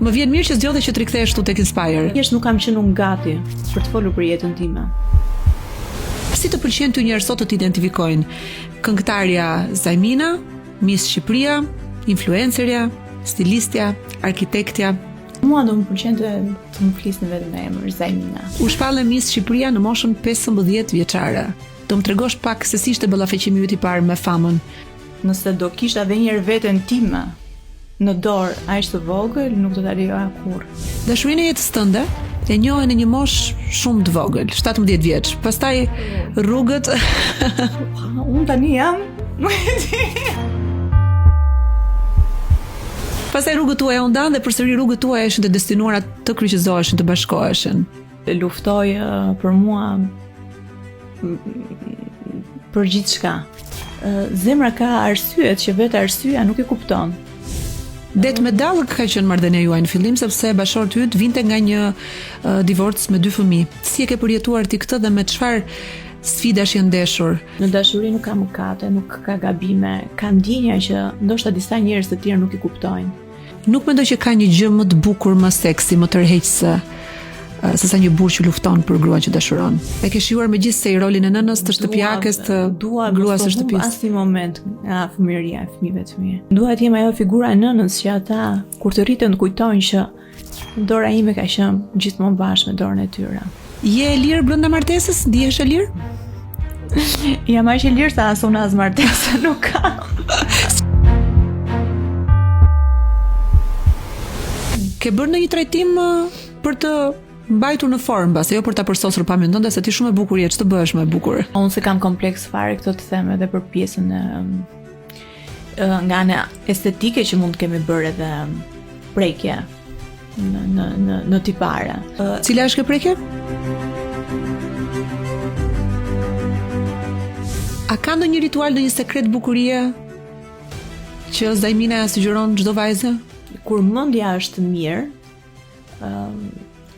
Më vjen mirë që zgjodhe që të rikthehesh këtu tek Inspire. Thjesht nuk kam qenë unë gati për të folur për jetën time. Si të pëlqen ty njerëz sot të t'identifikojnë? Këngëtarja Zajmina, Miss Shqipëria, influencerja, stilistja, arkitektja. Mua do më pëlqente të më flisni vetëm në emër Zajmina. U shpallë Miss Shqipëria në moshën 15 vjeçare. Do më tregosh pak se si ishte ballafaqimi yt i parë me famën. Nëse do kisha edhe një herë veten time në dorë aq të vogël, nuk do ta lejoja kurrë. Dashurinë e jetës tënde e njohe në një moshë shumë të vogël, 17 vjeç. Pastaj rrugët Unë tani jam Pastaj rrugët tuaja u ndan dhe përsëri rrugët tuaja ishin të destinuara të kryqëzoheshin, të bashkoheshin. Luftoj për mua për gjithçka. Zemra ka arsyet që vetë arsyeja nuk e kupton. Det me dallë ka qenë marrëdhënia juaj në fillim sepse bashorti yt vinte nga një divorc me 2 fëmijë. Si e ke përjetuar ti këtë dhe me çfarë sfidash je ndeshur? Në dashuri nuk ka mëkate, nuk ka gabime, ka ndjenja që ndoshta disa njerëz të tjerë nuk i kuptojnë. Nuk mendoj që ka një gjë më të bukur, më seksi, më tërheqëse se sa një burr që lufton për gruan që dashuron. E ke shijuar megjithëse rolin e nënës, të shtëpiakes, të gruas së shtëpisë. Asnjë moment nga fëmijëria e fëmijëve të mi. Dua të jem ajo figura e nënës që ata kur të rriten të kujtojnë që dora ime ka qenë gjithmonë bashkë me dorën e tyre. Je e lirë brenda martesës? Ndihesh e lirë? Jam aq e lirë sa as unë as martesa nuk ka. Ke bërë në një trajtim për të mbajtur në formë, base jo për ta përsosur pamjen tënde se ti shumë e bukur je, ç'të bëhesh më e bukur. Unë se kam kompleks fare këtë të them edhe për pjesën nga ana estetike që mund të kemi bërë edhe prekje në tipare. Cila është kjo prekje? A ka ndonjë ritual, ndonjë sekret bukurie që Zajmina ja sugjeron çdo vajzë? Kur mendja është mirë,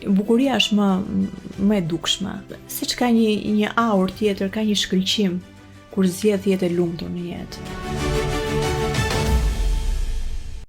bukuria është më e dukshme. Siç ka një aur tjetër, ka një shkëlqim kur zgjedh jetë e lumtur në jetë.